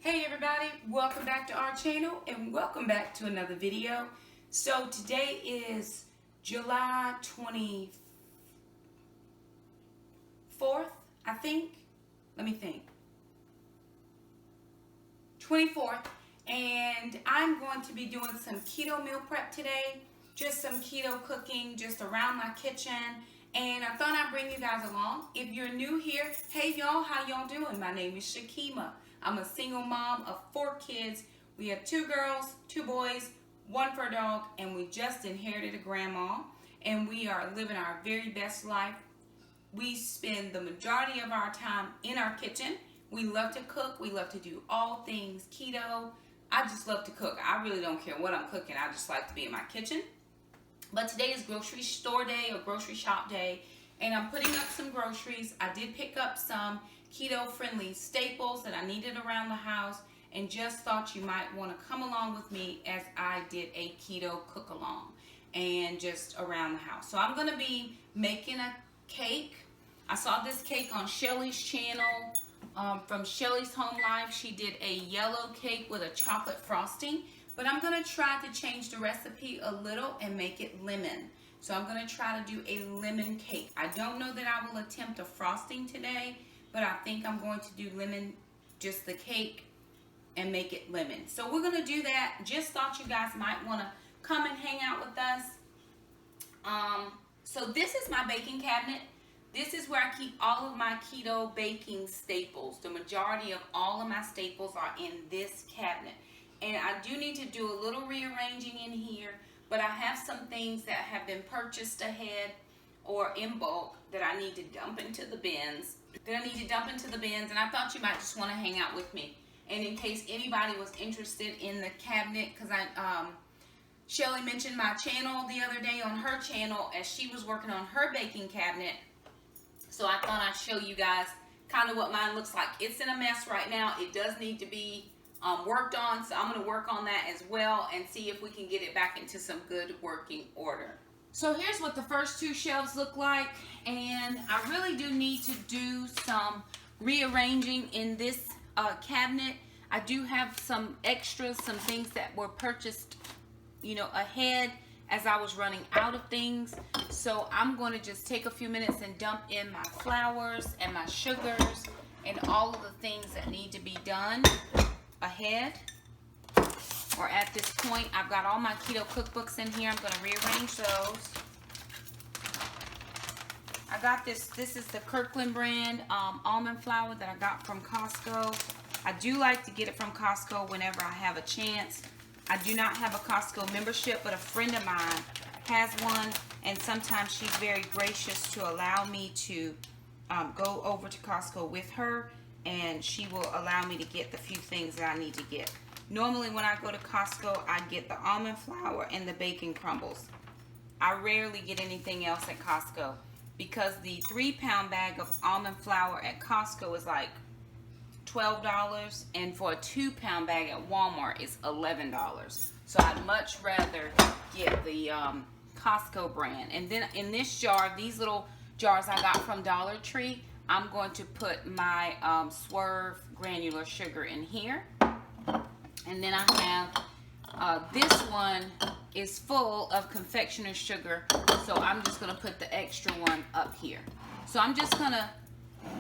Hey everybody, welcome back to our channel and welcome back to another video. So today is July 24th, I think. Let me think. 24th, and I'm going to be doing some keto meal prep today. Just some keto cooking just around my kitchen, and I thought I'd bring you guys along. If you're new here, hey y'all, how y'all doing? My name is Shakima. I'm a single mom of 4 kids. We have 2 girls, 2 boys, 1 fur dog, and we just inherited a grandma, and we are living our very best life. We spend the majority of our time in our kitchen. We love to cook. We love to do all things keto. I just love to cook. I really don't care what I'm cooking. I just like to be in my kitchen. But today is grocery store day or grocery shop day, and I'm putting up some groceries. I did pick up some keto-friendly staples that I needed around the house, and just thought you might want to come along with me as I did a keto cook-along and just around the house. So I'm going to be making a cake. I saw this cake on Shelly's channel from Shelly's Home Life. She did a yellow cake with a chocolate frosting, but I'm going to try to change the recipe a little and make it lemon. So I'm going to try to do a lemon cake. I don't know that I will attempt a frosting today, but I think I'm going to do lemon, just the cake, and make it lemon. So we're going to do that. Just thought you guys might want to come and hang out with us. So this is my baking cabinet. This is where I keep all of my keto baking staples. The majority of all of my staples are in this cabinet. And I do need to do a little rearranging in here, but I have some things that have been purchased ahead or in bulk that I need to dump into the bins. And I thought you might just want to hang out with me. And in case anybody was interested in the cabinet, because Shelly mentioned my channel the other day on her channel as she was working on her baking cabinet. So I thought I'd show you guys kind of what mine looks like. It's in a mess right now. It does need to be worked on, so I'm going to work on that as well and see if we can get it back into some good working order. So here's what the first 2 shelves look like, and I really do need to do some rearranging in this cabinet. I do have some extras, some things that were purchased, ahead as I was running out of things. So I'm going to just take a few minutes and dump in my flours and my sugars and all of the things that need to be done ahead. Or at this point, I've got all my keto cookbooks in here. I'm going to rearrange those. I got this is the Kirkland brand almond flour that I got from Costco. I do like to get it from Costco whenever I have a chance. I do not have a Costco membership, but a friend of mine has one, and sometimes she's very gracious to allow me to go over to Costco with her, and she will allow me to get the few things that I need to get. Normally when I go to Costco, I get the almond flour and the bacon crumbles. I rarely get anything else at Costco because the 3-pound bag of almond flour at Costco is like $12, and for a 2-pound bag at Walmart is $11. So I'd much rather get the Costco brand. And then in this jar, these little jars I got from Dollar Tree, I'm going to put my Swerve granular sugar in here. And then I have, this one is full of confectioner's sugar, so I'm just going to put the extra one up here. So I'm just going to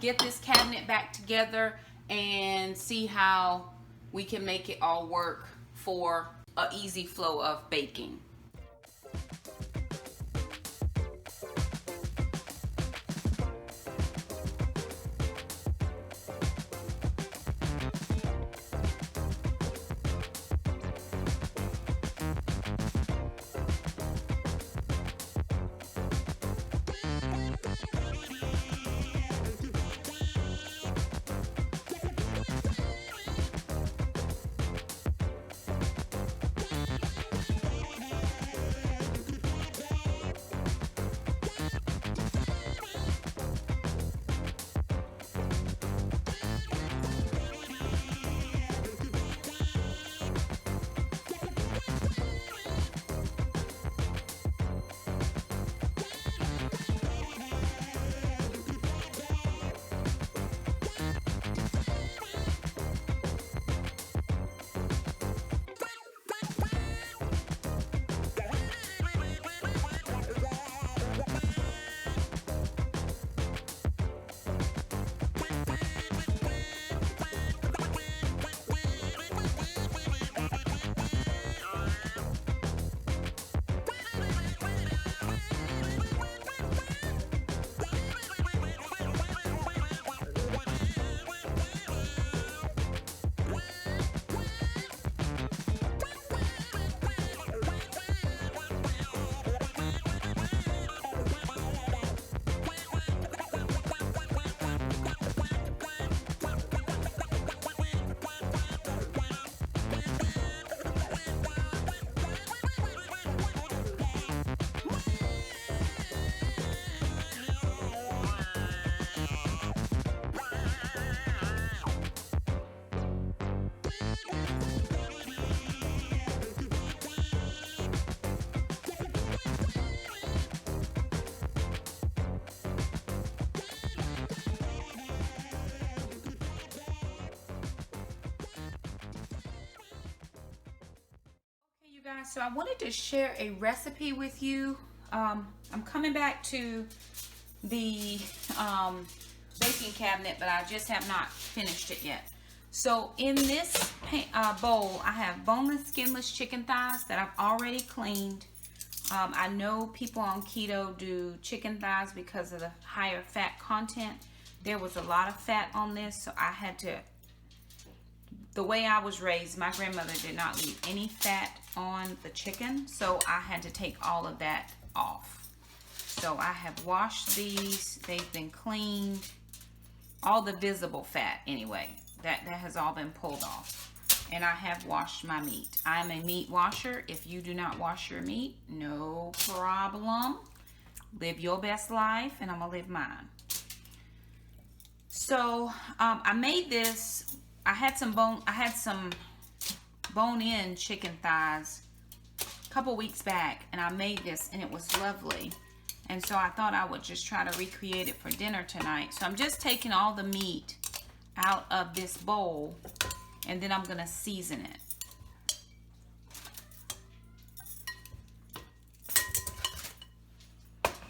get this cabinet back together and see how we can make it all work for an easy flow of baking. guys, so I wanted to share a recipe with you. I'm coming back to the baking cabinet, but I just have not finished it yet. So in this bowl, I have boneless, skinless chicken thighs that I've already cleaned. I know people on keto do chicken thighs because of the higher fat content. There was a lot of fat on this, so I had to, the way I was raised, my grandmother did not leave any fat on the chicken, so I had to take all of that off. So I have washed these, they've been cleaned, all the visible fat anyway, that has all been pulled off. And I have washed my meat. I'm a meat washer. If you do not wash your meat, no problem. Live your best life, and I'm gonna live mine. So I made this. I had some bone-in chicken thighs a couple weeks back, and I made this, and it was lovely. And so I thought I would just try to recreate it for dinner tonight. So I'm just taking all the meat out of this bowl, and then I'm gonna season it.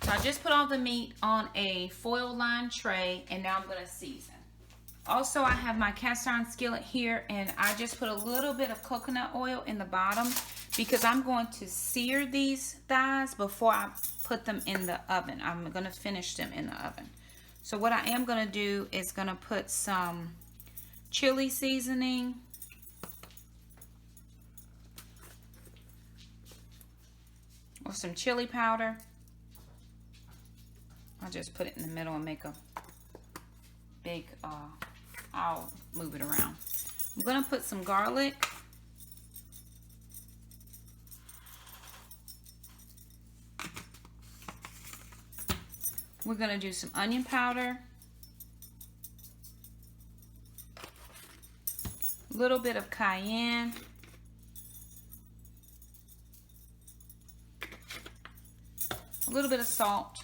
So I just put all the meat on a foil lined tray, and now I'm gonna season. Also, I have my cast iron skillet here, and I just put a little bit of coconut oil in the bottom because I'm going to sear these thighs before I put them in the oven. I'm gonna finish them in the oven. So what I am gonna do is gonna put some chili seasoning, or some chili powder. I'll just put it in the middle and make a big, I'll move it around. I'm gonna put some garlic. We're gonna do some onion powder, a little bit of cayenne, a little bit of salt,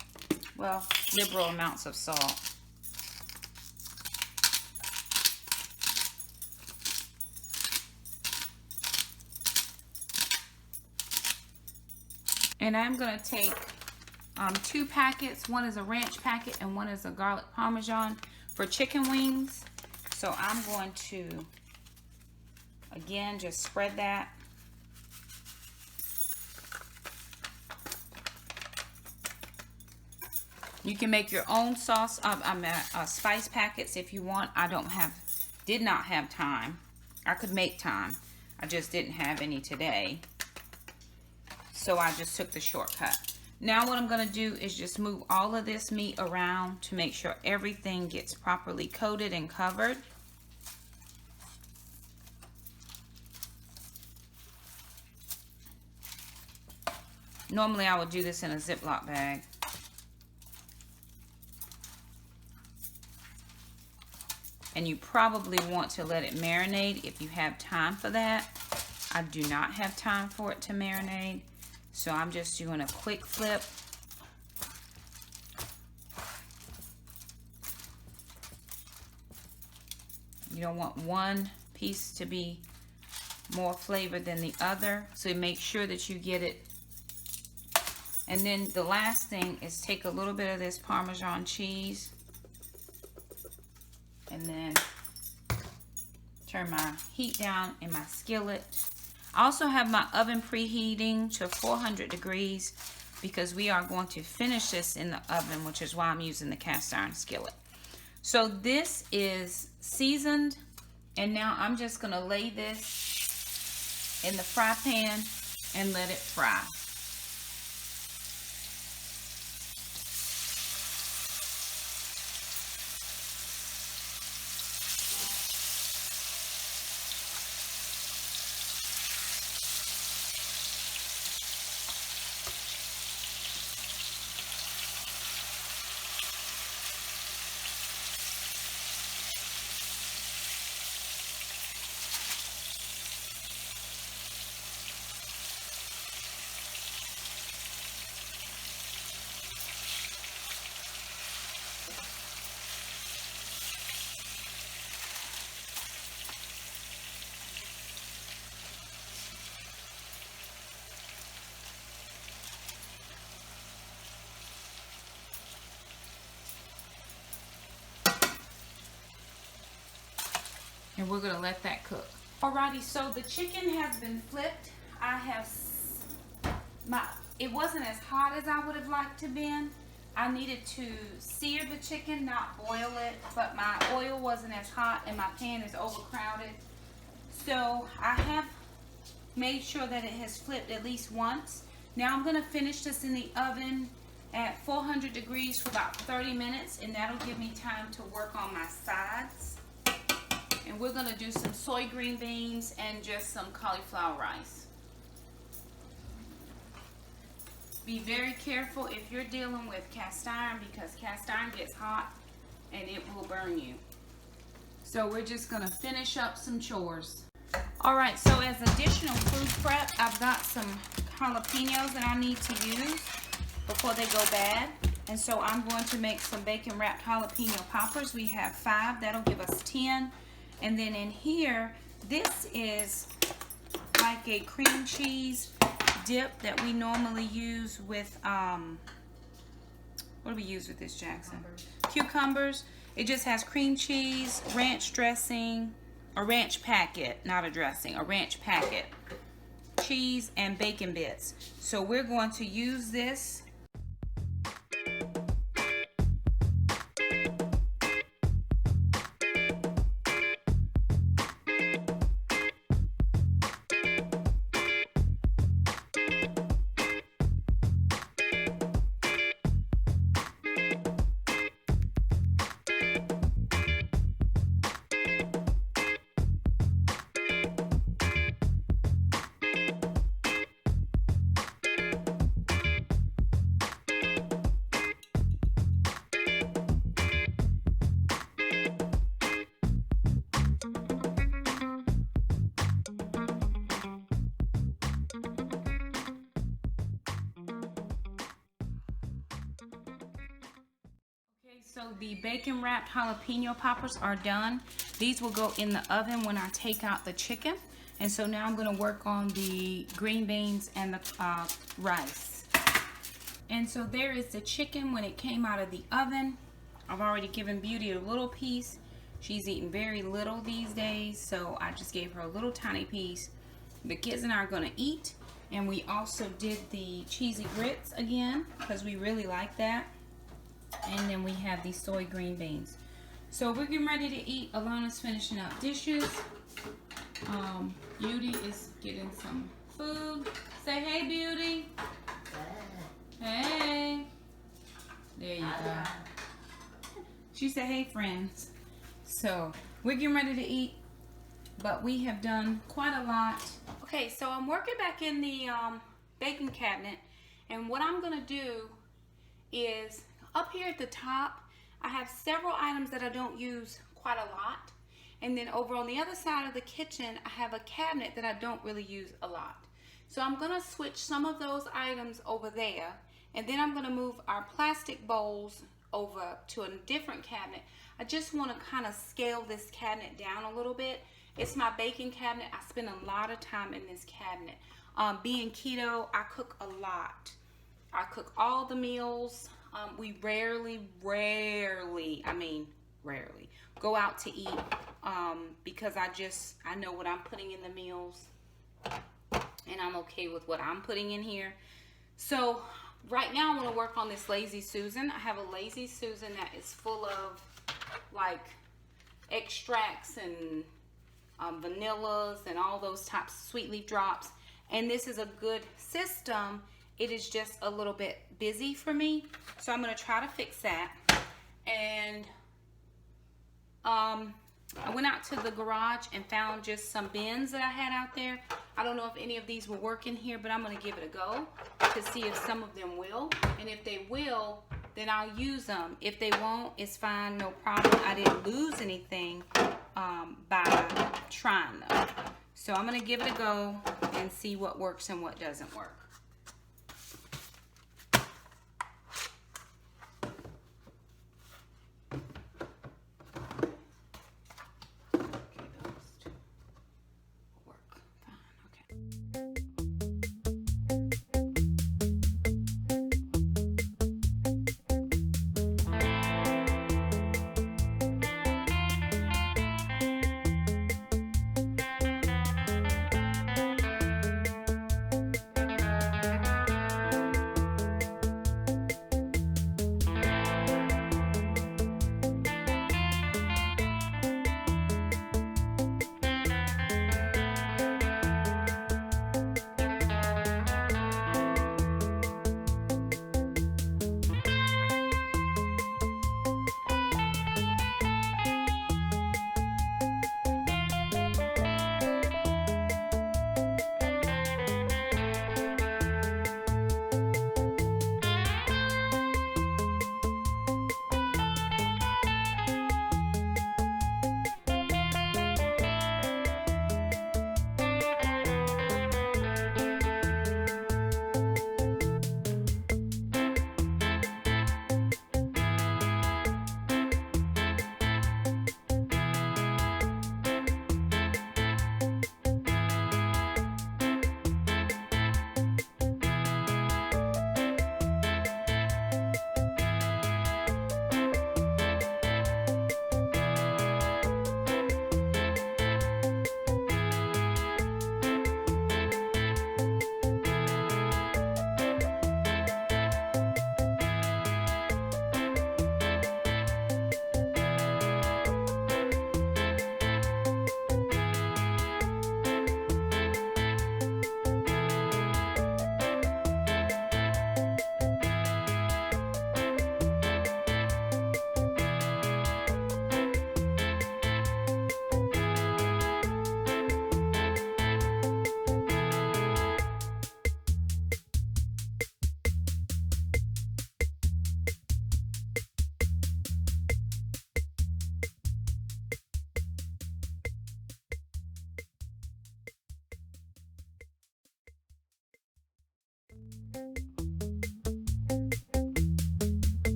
well, liberal amounts of salt. And I'm gonna take 2 packets. One is a ranch packet and one is a garlic parmesan for chicken wings. So I'm going to, again, just spread that. You can make your own sauce, spice packets if you want. I did not have time. I could make time. I just didn't have any today. So I just took the shortcut. Now what I'm gonna do is just move all of this meat around to make sure everything gets properly coated and covered. Normally I would do this in a Ziploc bag. And you probably want to let it marinate if you have time for that. I do not have time for it to marinate, so I'm just doing a quick flip. You don't want one piece to be more flavored than the other, so make sure that you get it. And then the last thing is take a little bit of this Parmesan cheese and then turn my heat down in my skillet. I also have my oven preheating to 400 degrees because we are going to finish this in the oven, which is why I'm using the cast iron skillet. So this is seasoned, and now I'm just gonna lay this in the fry pan and let it fry. and we're gonna let that cook. Alrighty, so the chicken has been flipped. It wasn't as hot as I would have liked to been. I needed to sear the chicken, not boil it, but my oil wasn't as hot and my pan is overcrowded. So I have made sure that it has flipped at least once. Now I'm gonna finish this in the oven at 400 degrees for about 30 minutes, and that'll give me time to work on my sides. And we're gonna do some soy green beans and just some cauliflower rice. Be very careful if you're dealing with cast iron, because cast iron gets hot and it will burn you. So we're just gonna finish up some chores. All right, so as additional food prep, I've got some jalapenos that I need to use before they go bad. And so I'm going to make some bacon wrapped jalapeno poppers. We have 5, that'll give us 10. And then in here, this is like a cream cheese dip that we normally use with, what do we use with this, Jackson? Cucumbers. It just has cream cheese, ranch dressing, a ranch packet, not a dressing, a ranch packet, cheese, and bacon bits. So we're going to use this. So the bacon wrapped jalapeno poppers are done. These will go in the oven when I take out the chicken. And so now I'm going to work on the green beans and the rice. And so there is the chicken when it came out of the oven. I've already given Beauty a little piece. She's eating very little these days, so I just gave her a little tiny piece. The kids and I are going to eat. And we also did the cheesy grits again because we really like that. And then we have these soy green beans. So we're getting ready to eat. Alana's finishing up dishes. Beauty is getting some food. Say hey, Beauty. Hey. There you go. She said hey, friends. So we're getting ready to eat, but we have done quite a lot. Okay, so I'm working back in the baking cabinet, and what I'm gonna do is up here at the top, I have several items that I don't use quite a lot. And then over on the other side of the kitchen, I have a cabinet that I don't really use a lot. So I'm gonna switch some of those items over there, and then I'm gonna move our plastic bowls over to a different cabinet. I just wanna kind of scale this cabinet down a little bit. It's my baking cabinet. I spend a lot of time in this cabinet. Being keto, I cook a lot. I cook all the meals. We rarely go out to eat because I know what I'm putting in the meals, and I'm okay with what I'm putting in here. So right now I want to work on this Lazy Susan. I have a Lazy Susan that is full of like extracts and vanillas and all those types of sweet leaf drops, and this is a good system. It is just a little bit busy for me, so I'm going to try to fix that. And I went out to the garage and found just some bins that I had out there. I don't know if any of these will work in here, but I'm going to give it a go to see if some of them will. And if they will, then I'll use them. If they won't, it's fine, no problem. I didn't lose anything by trying them. So I'm going to give it a go and see what works and what doesn't work.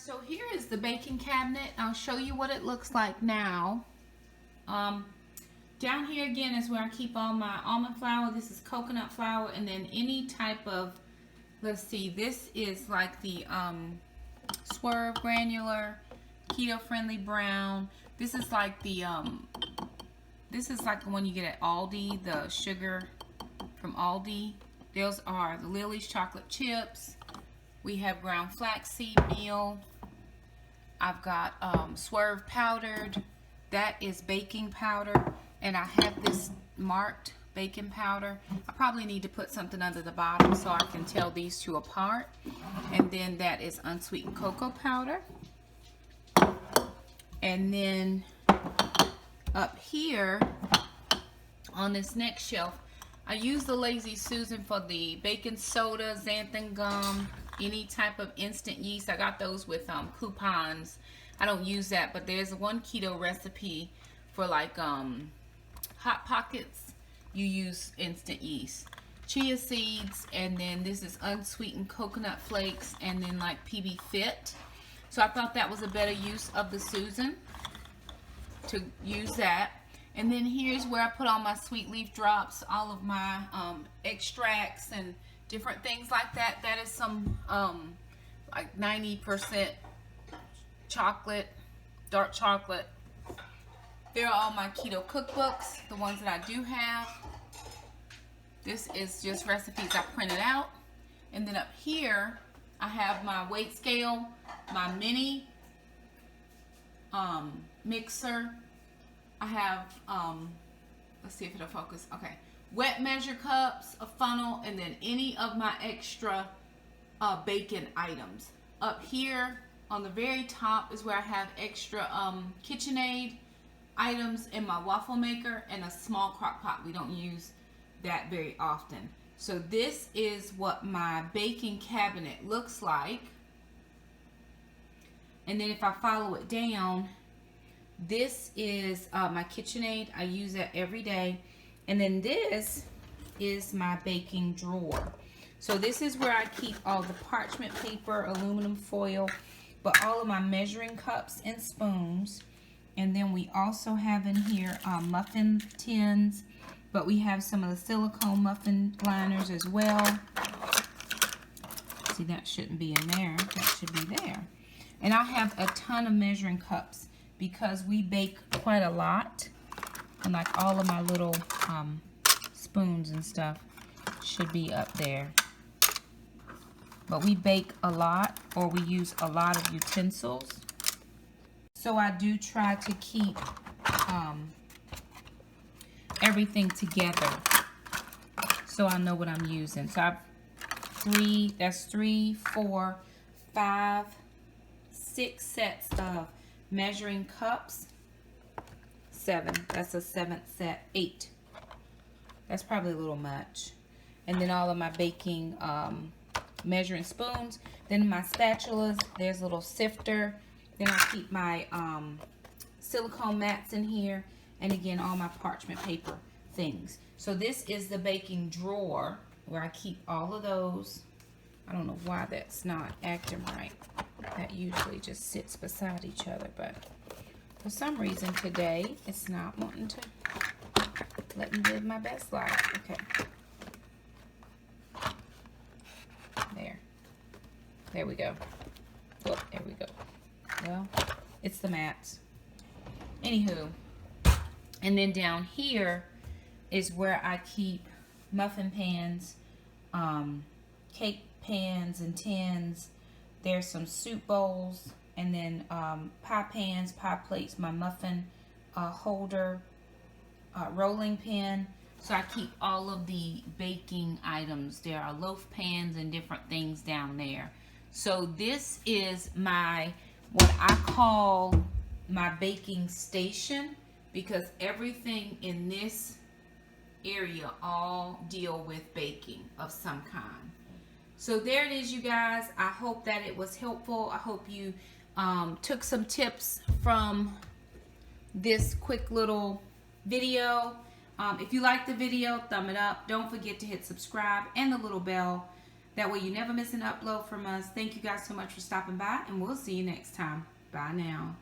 So here is the baking cabinet. I'll show you what it looks like now. Down here again is where I keep all my almond flour. This is coconut flour, and then any type of, let's see, this is like the Swerve granular, keto friendly brown. This is like the this is like the one you get at Aldi, the sugar from Aldi. Those are the Lily's chocolate chips. We have ground flaxseed meal. I've got Swerve powdered. That is baking powder. And I have this marked baking powder. I probably need to put something under the bottom so I can tell these two apart. And then that is unsweetened cocoa powder. And then up here on this next shelf, I use the Lazy Susan for the baking soda, xanthan gum, any type of instant yeast. I got those with coupons. I don't use that, but there's one keto recipe for like Hot Pockets. You use instant yeast. Chia seeds, and then this is unsweetened coconut flakes, and then like PB Fit. So I thought that was a better use of the Susan, to use that. And then here's where I put all my sweet leaf drops, all of my extracts and different things like that. That is some like 90% chocolate, dark chocolate. There are all my keto cookbooks, the ones that I do have. This is just recipes I printed out. And then up here, I have my weight scale, my mini mixer. I have, let's see if it'll focus. Okay. Wet measure cups, a funnel, and then any of my extra bacon items. Up here on the very top is where I have extra KitchenAid items in my waffle maker and a small crock pot. We don't use that very often. So this is what my baking cabinet looks like. And then if I follow it down, this is my KitchenAid. I use that every day. And then this is my baking drawer. So this is where I keep all the parchment paper, aluminum foil, but all of my measuring cups and spoons. And then we also have in here muffin tins, but we have some of the silicone muffin liners as well. See, that shouldn't be in there. That should be there. And I have a ton of measuring cups because we bake quite a lot. And like all of my little spoons and stuff should be up there. But we bake a lot, or we use a lot of utensils. So I do try to keep everything together so I know what I'm using. So I've that's 3, 4, 5, 6 sets of measuring cups. 7, that's a 7th set. 8, that's probably a little much. And then all of my baking measuring spoons. Then my spatulas, there's a little sifter. Then I keep my silicone mats in here. And again, all my parchment paper things. So this is the baking drawer where I keep all of those. I don't know why that's not acting right. That usually just sits beside each other. But for some reason today, it's not wanting to let me live my best life. Okay. There we go. Oh, there we go. Well, it's the mats. Anywho, and then down here is where I keep muffin pans, cake pans and tins. There's some soup bowls, and then pie pans, pie plates, my muffin holder, rolling pin. So I keep all of the baking items. There are loaf pans and different things down there. So this is my, what I call my baking station, because everything in this area all deal with baking of some kind. So there it is, you guys. I hope that it was helpful. I hope you took some tips from this quick little video. If you like the video, thumb it up. Don't forget to hit subscribe and the little bell. That way you never miss an upload from us. Thank you guys so much for stopping by, and we'll see you next time. Bye now.